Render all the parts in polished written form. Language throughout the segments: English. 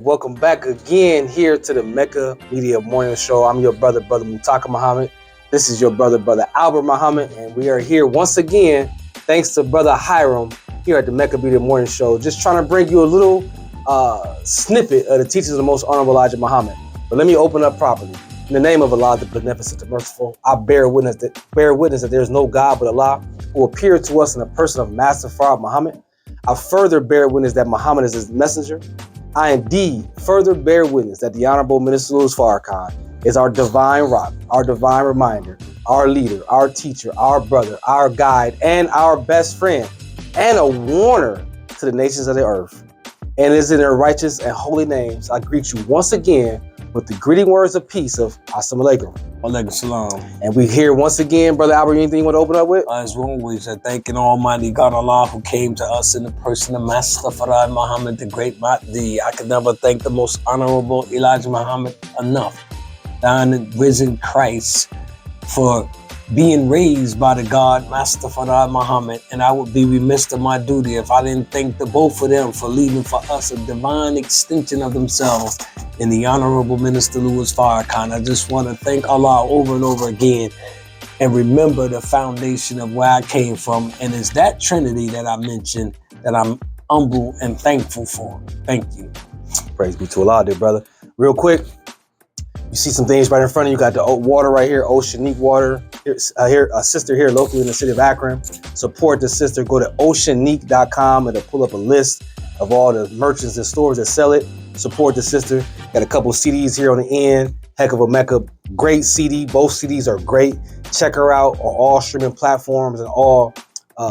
Welcome back again here to the Mecca Media Morning Show. I'm your brother Mutaka Muhammad. This is your brother Albert Muhammad, and we are here once again, thanks to brother Hiram here at the Mecca Media Morning Show, just trying to bring you a little snippet of the teachings of the most honorable Elijah Muhammad. But let me open up properly. In the name of Allah, the beneficent, the merciful, I bear witness that there is no God but Allah, who appeared to us in the person of Master Farad Muhammad. I further bear witness that Muhammad is his messenger. I indeed further bear witness that the Honorable Minister Louis Farrakhan is our divine rock, our divine reminder, our leader, our teacher, our brother, our guide, and our best friend, and a warner to the nations of the earth. And it is in their righteous and holy names I greet you once again with the greeting words of peace of Assalamu alaikum. Alaikum salam. And we here once again, Brother Albert, anything you want to open up with? As always, I thank an Almighty God Allah who came to us in the person of Master Farad Muhammad, the great Mahdi. I could never thank the most honorable Elijah Muhammad enough. The risen Christ for being raised by the God Master Farad Muhammad, and I would be remiss of my duty if I didn't thank the both of them for leaving for us a divine extension of themselves in the Honorable Minister Louis Farrakhan. I just want to thank Allah over and over again and remember the foundation of where I came from, and it's that Trinity that I mentioned that I'm humble and thankful for. Thank you. Praise be to Allah, dear brother. Real quick, you see some things right in front of you. Got the water right here, Oceanique water. Here, a sister here locally in the city of Akron. Support the sister. Go to oceanique.com. It'll pull up a list of all the merchants and stores that sell it. Support the sister. Got a couple CDs here on the end. Heck of a Mecca. Great CD. Both CDs are great. Check her out on all streaming platforms and all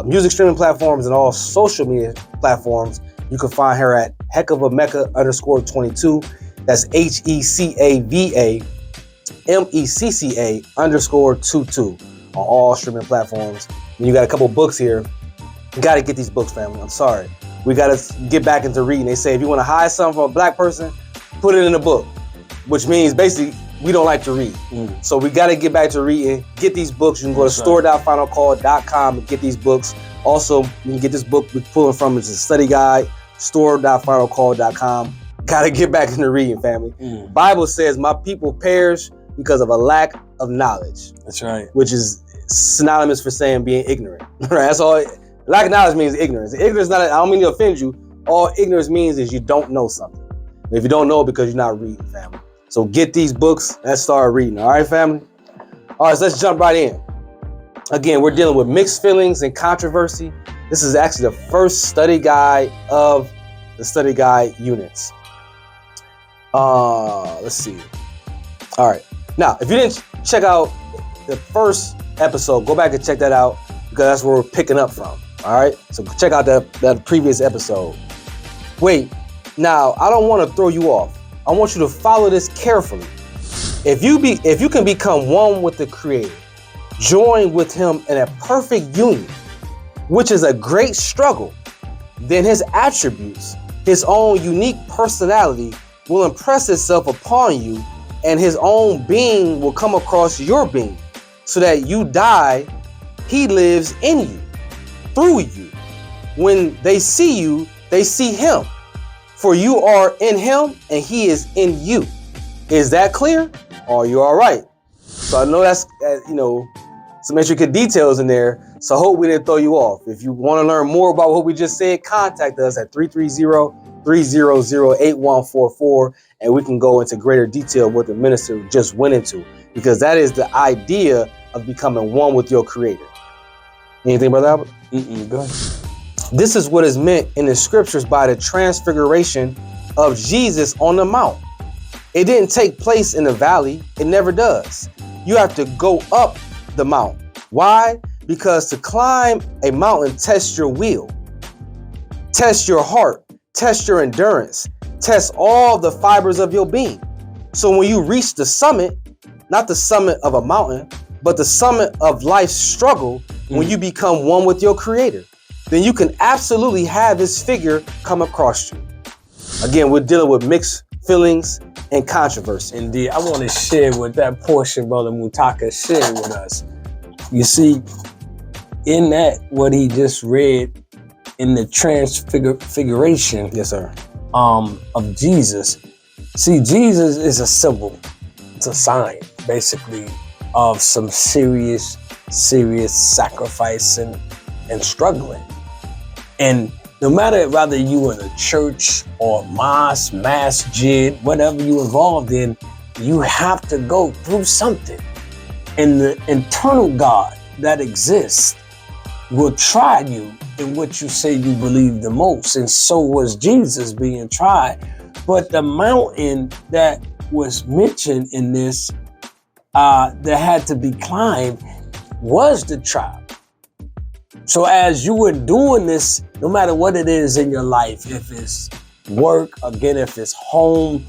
music streaming platforms and all social media platforms. You can find her at heckofamecca_22. That's HECAVAMECCA_22 on all streaming platforms. And you got a couple books here. You got to get these books, family. I'm sorry. We got to get back into reading. They say if you want to hide something from a black person, put it in a book, which means basically we don't like to read. So we got to get back to reading. Get these books. You can go to store.finalcall.com and get these books. Also, you can get this book we're pulling from. It's a study guide, store.finalcall.com. Got to get back into reading, family. Bible says my people perish because of a lack of knowledge. That's right. Which is synonymous for saying being ignorant. Right? That's all. Lack of knowledge means ignorance. Ignorance not. I don't mean to offend you. All ignorance means is you don't know something. And if you don't know it, because you're not reading, family. So get these books. Let's start reading. All right, family. All right, so let's jump right in. Again, we're dealing with mixed feelings and controversy. This is actually the first study guide of the study guide units. Let's see. All right. Now, if you didn't check out the first episode, go back and check that out because that's where we're picking up from. All right. So check out that previous episode. Wait. Now, I don't want to throw you off. I want you to follow this carefully. If you can become one with the Creator, join with Him in a perfect union, which is a great struggle, then His attributes, His own unique personality will impress itself upon you, and His own being will come across your being, so that you die, He lives in you, through you. When they see you, they see Him, for you are in Him and He is in you. Is that clear? Are you all right? So I know that's some intricate details in there, so I hope we didn't throw you off. If you want to learn more about what we just said, contact us at 330-300-8144, and we can go into greater detail of what the minister just went into, because that is the idea of becoming one with your Creator. Anything, Brother Albert? Go ahead. This is what is meant in the scriptures by the transfiguration of Jesus on the mount. It didn't take place in the valley. It never does. You have to go up the mount. Why? Because to climb a mountain tests your will, tests your heart, test your endurance, test all the fibers of your being. So when you reach the summit, not the summit of a mountain, but the summit of life's struggle, when you become one with your Creator, then you can absolutely have His figure come across you. Again, we're dealing with mixed feelings and controversy. Indeed. I want to share with that portion Brother Mutaka shared with us. You see, in that, what he just read in the transfiguration, yes, sir, of Jesus. See, Jesus is a symbol. It's a sign, basically, of some serious sacrifice and struggling. And no matter whether you in a church or mosque, masjid, whatever you involved in, you have to go through something. And the internal God that exists will try you in what you say you believe the most. And so was Jesus being tried. But the mountain that was mentioned in this that had to be climbed was the trial. So as you were doing this, no matter what it is in your life, if it's work, again, if it's home,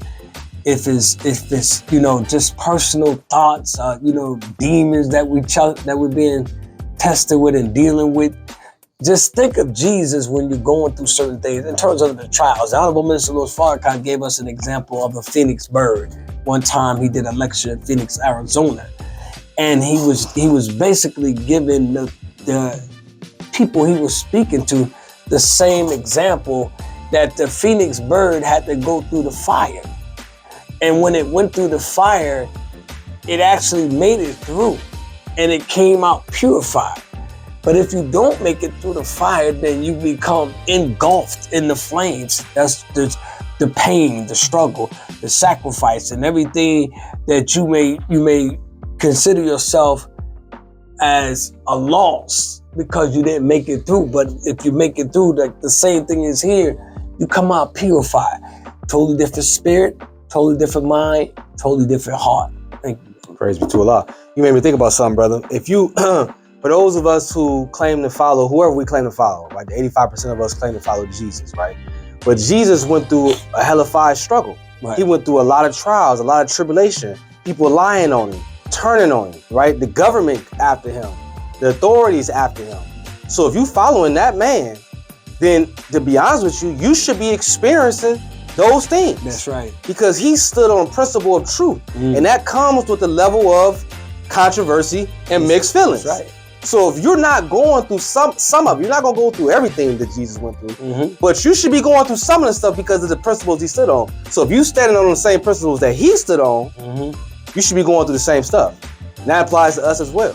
if it's just personal thoughts, demons that we're being tested with and dealing with, just think of Jesus when you're going through certain things in terms of the trials. The Honorable Minister Louis Farrakhan gave us an example of a phoenix bird. One time he did a lecture in Phoenix, Arizona, and he was basically giving the people he was speaking to the same example that the phoenix bird had to go through the fire. And when it went through the fire, it actually made it through and it came out purified. But if you don't make it through the fire, then you become engulfed in the flames. That's the pain, the struggle, the sacrifice, and everything that you may consider yourself as a loss because you didn't make it through. But if you make it through, like the same thing is here, you come out purified. Totally different spirit, totally different mind, totally different heart. Thank you. Praise be to Allah. You made me think about something, brother. If you, for those of us who claim to follow, whoever we claim to follow, right? 85% of us claim to follow Jesus, right? But Jesus went through a hellified struggle. Right. He went through a lot of trials, a lot of tribulation, people lying on him, turning on him, right? The government after him, the authorities after him. So if you following that man, then to be honest with you, you should be experiencing those things. That's right. Because he stood on a principle of truth. And that comes with a level of controversy and mixed feelings. That's right. So if you're not going through some of it, you're not going to go through everything that Jesus went through, but you should be going through some of the stuff because of the principles he stood on. So if you're standing on the same principles that he stood on, you should be going through the same stuff. And that applies to us as well,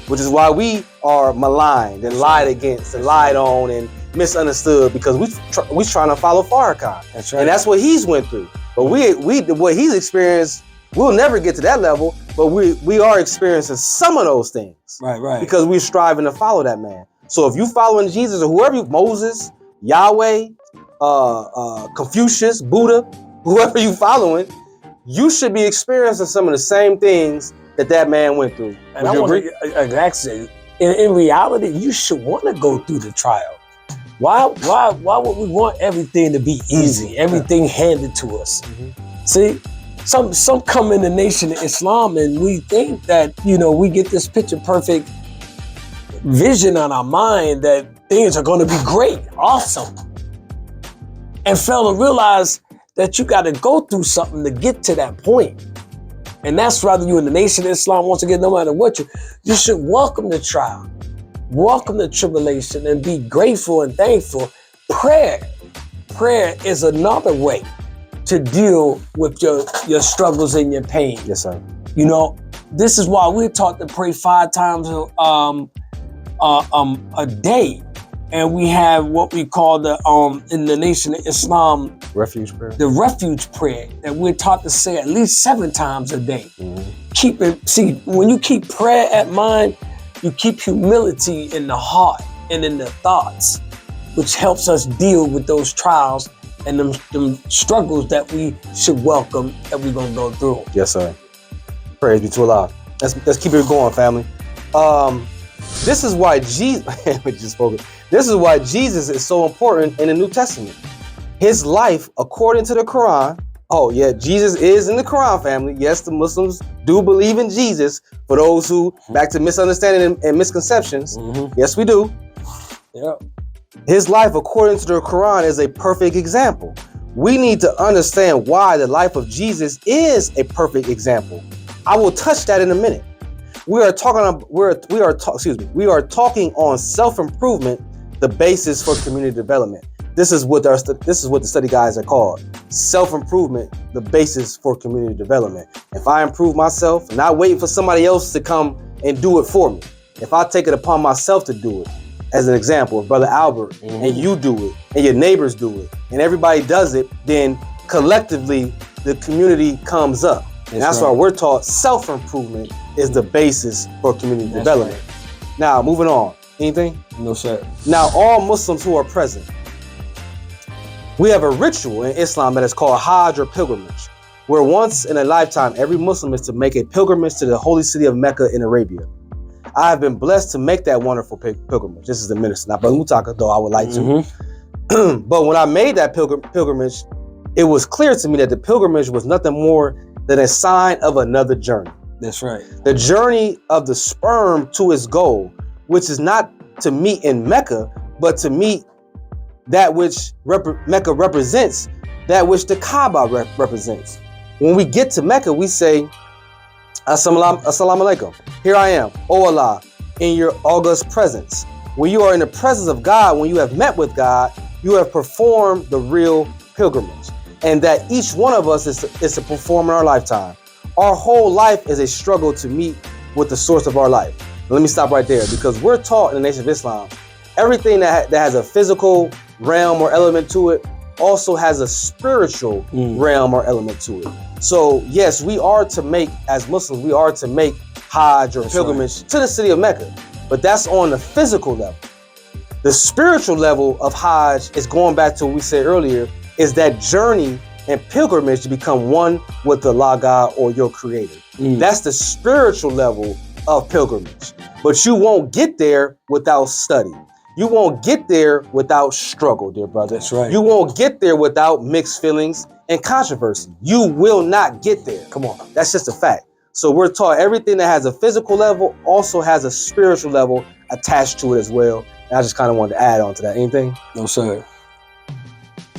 which is why we are maligned and lied against and lied on and misunderstood because we trying to follow Farrakhan. That's right. And that's what he's went through. But what he's experienced, we'll never get to that level, but we are experiencing some of those things. Right. Because we're striving to follow that man. So if you following Jesus or whoever, Moses, Yahweh, Confucius, Buddha, whoever you following, you should be experiencing some of the same things that man went through. And I want to actually, in reality, you should want to go through the trial. Why would we want everything to be easy, everything handed to us? See, some come in the Nation of Islam and we think that, we get this picture perfect vision on our mind that things are going to be great, awesome. And fail to realize that you got to go through something to get to that point. And that's rather you in the Nation of Islam, once again, no matter what you should welcome the trial, welcome the tribulation and be grateful and thankful. Prayer is another way to deal with your struggles and your pain. Yes, sir. This is why we're taught to pray 5 times a day. And we have what we call in the Nation of Islam, refuge prayer. The refuge prayer that we're taught to say at least 7 times a day. When you keep prayer at mind, you keep humility in the heart and in the thoughts, which helps us deal with those trials and them struggles that we should welcome that we're gonna go through. Yes, sir. Praise be to Allah. Let's keep it going, family. This is why This is why Jesus is so important in the New Testament. His life, according to the Quran. Oh yeah, Jesus is in the Quran, family. Yes, the Muslims do believe in Jesus. For those who, back to misunderstanding and misconceptions, yes, we do. Yeah. His life, according to the Quran, is a perfect example. We need to understand why the life of Jesus is a perfect example. I will touch that in a minute. We are talking on self-improvement, the basis for community development. This is what the study guides are called. Self-improvement, the basis for community development. If I improve myself, not waiting for somebody else to come and do it for me. If I take it upon myself to do it, as an example, if Brother Albert and you do it, and your neighbors do it, and everybody does it, then collectively the community comes up. And that's why we're taught self-improvement is the basis for community development. Right. Now, moving on. Anything? No, sir. Now, all Muslims who are present, we have a ritual in Islam that is called Hajj or pilgrimage, where once in a lifetime, every Muslim is to make a pilgrimage to the holy city of Mecca in Arabia. I have been blessed to make that wonderful pilgrimage. This is the minister, not Brother Mutaka, though I would like to. But when I made that pilgrimage, it was clear to me that the pilgrimage was nothing more than a sign of another journey. That's right. The journey of the sperm to its goal, which is not to meet in Mecca, but to meet that which Mecca represents, that which the Kaaba represents. When we get to Mecca, we say, Assalamu alaikum. Here I am, O Allah, in your august presence. When you are in the presence of God, when you have met with God, you have performed the real pilgrimage. And that each one of us is to perform in our lifetime. Our whole life is a struggle to meet with the source of our life. Let me stop right there, because we're taught in the Nation of Islam, everything that has a physical realm or element to it also has a spiritual realm or element to it. So yes, we are to make, as Muslims, we are to make Hajj or pilgrimage to the city of Mecca, but that's on the physical level. The spiritual level of Hajj is going back to what we said earlier, is that journey and pilgrimage to become one with the Allah God or your creator. That's the spiritual level of pilgrimage. But you won't get there without study. You won't get there without struggle, dear brother. That's right. You won't get there without mixed feelings and controversy. You will not get there. Come on. That's just a fact. So we're taught everything that has a physical level also has a spiritual level attached to it as well. And I just kind of wanted to add on to that. Anything? No, sir.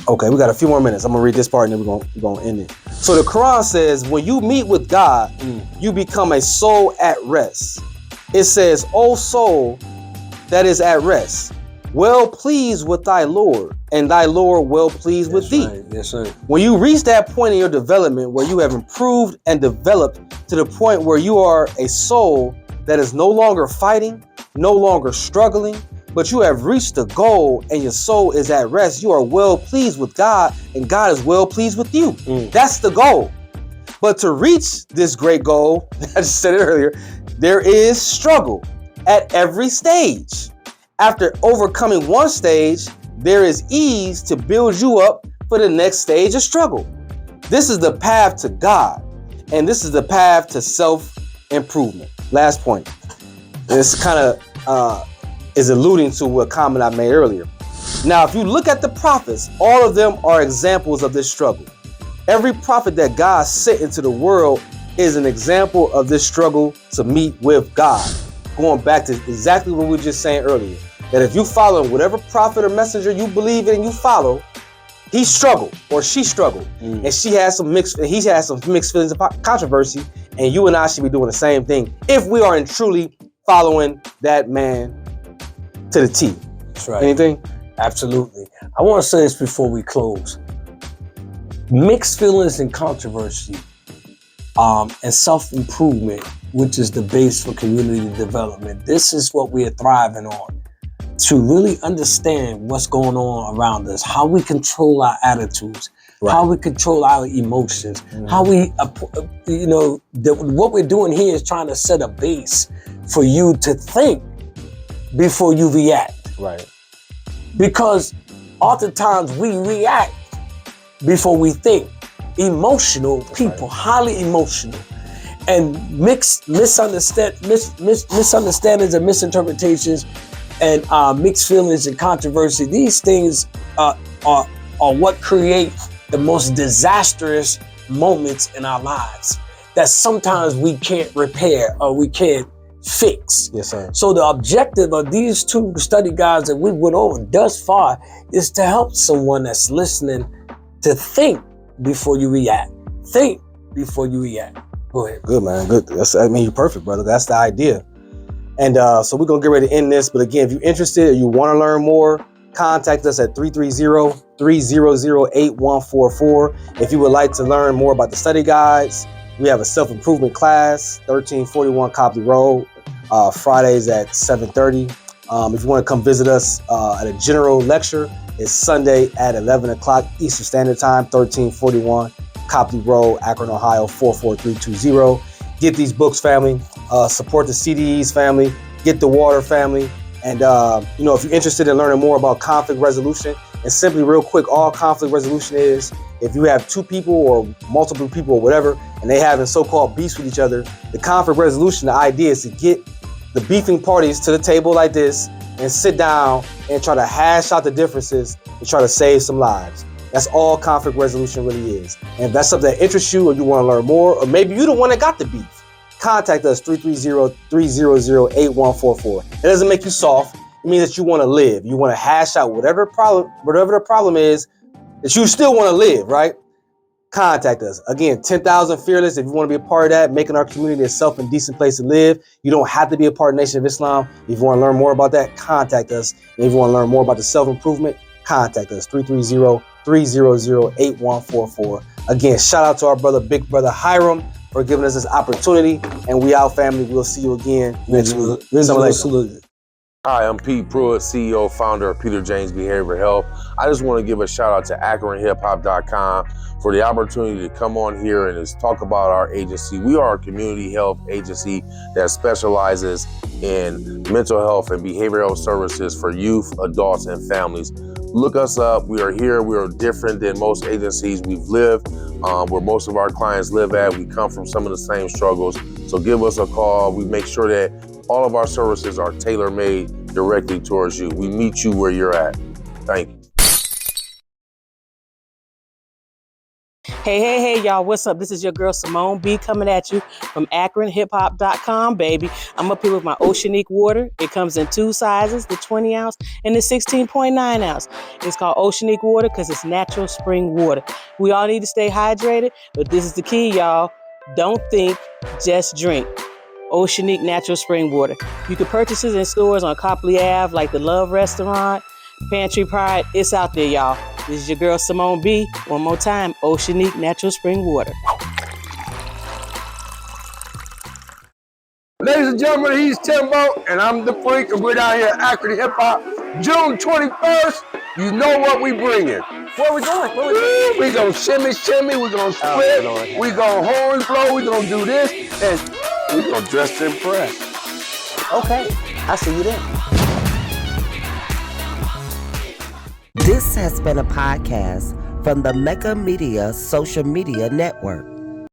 Okay, we got a few more minutes. I'm gonna read this part and then we're gonna end it. So the Quran says, when you meet with God, you become a soul at rest. It says, O soul that is at rest, well pleased with thy Lord, and thy Lord well pleased with thee. Right. Yes, sir. When you reach that point in your development where you have improved and developed to the point where you are a soul that is no longer fighting, no longer struggling, but you have reached the goal and your soul is at rest, you are well pleased with God and God is well pleased with you. That's the goal. But to reach this great goal, I just said it earlier, there is struggle at every stage. After overcoming one stage, there is ease to build you up for the next stage of struggle. This is the path to God, and this is the path to self-improvement. Last point. This kind of is alluding to a comment I made earlier. Now, if you look at the prophets, all of them are examples of this struggle. Every prophet that God sent into the world is an example of this struggle to meet with God. Going back to exactly what we were just saying earlier, that if you follow whatever prophet or messenger you believe in and you follow, he struggled or she struggled, and he has some mixed feelings of controversy, and you and I should be doing the same thing if we are in truly following that man to the T. That's right. Anything? Absolutely. I want to say this before we close. Mixed feelings and controversy and self-improvement, which is the base for community development. This is what we are thriving on. To really understand what's going on around us, how we control our attitudes, how we control our emotions, how we, what we're doing here is trying to set a base for you to think before you react. Right. Because oftentimes we react before we think. Emotional people, highly emotional, and misunderstandings and misinterpretations and mixed feelings and controversy. These things are what create the most disastrous moments in our lives that sometimes we can't repair or we can't fix. Yes, sir. So the objective of these two study guides that we went over thus far is to help someone that's listening to think before you react. Think before you react. Go ahead. Good, man. Good. You're perfect, brother. That's the idea. And so we're going to get ready to end this. But again, if you're interested or you want to learn more, contact us at 330-300-8144. If you would like to learn more about the study guides, we have a self-improvement class, 1341 Copley Road, Fridays at 7:30. If you want to come visit us at a general lecture, it's Sunday at 11 o'clock Eastern Standard Time, 1341 Copley Road, Akron, Ohio, 44320. Get these books, family. Support the CDEs, family. Get the water, family. And, if you're interested in learning more about conflict resolution, and simply real quick, all conflict resolution is if you have two people or multiple people or whatever, and they having so-called beefs with each other, the conflict resolution, the idea is to get the beefing parties to the table like this and sit down and try to hash out the differences and try to save some lives. That's all conflict resolution really is. And if that's something that interests you or you want to learn more, or maybe you're the one that got the beef, contact us, 330-300-8144. It doesn't make you soft. It means that you want to live. You want to hash out whatever the problem is, that you still want to live, right? Contact us. Again, 10,000 Fearless. If you want to be a part of that, making our community a safe and decent place to live. You don't have to be a part of Nation of Islam. If you want to learn more about that, contact us. And if you want to learn more about the self-improvement, contact us, 330-300-8144. Again, shout out to our big brother Hiram for giving us this opportunity. And we out, family. We'll see you again next week. Hi, I'm Pete Pruitt, CEO, founder of Peter James Behavioral Health. I just want to give a shout out to AkronHipHop.com for the opportunity to come on here and just talk about our agency. We are a community health agency that specializes in mental health and behavioral health services for youth, adults, and families. Look us up. We are here. We are different than most agencies we've lived, where most of our clients live at. We come from some of the same struggles. So give us a call. We make sure that all of our services are tailor-made directly towards you. We meet you where you're at. Thank you. Hey, y'all, what's up? This is your girl, Simone B, coming at you from AkronHipHop.com, baby. I'm up here with my Oceanique water. It comes in two sizes, the 20 ounce and the 16.9 ounce. It's called Oceanique water because it's natural spring water. We all need to stay hydrated, but this is the key, y'all. Don't think, just drink. Oceanique natural spring water. You can purchase it in stores on Copley Ave, like the Love Restaurant, Pantry Pride. It's out there, y'all. This is your girl, Simone B. One more time, Oceanique natural spring water. Ladies and gentlemen, he's Timbo, and I'm the Freak, and we're down here at Akron Hip Hop. June 21st, you know what we bringing. Where we going? We gonna shimmy, we gonna split, we gonna horns blow, we gonna do this, and we gonna dress to impress. Okay, I'll see you then. This has been a podcast from the Mecca Media Social Media Network.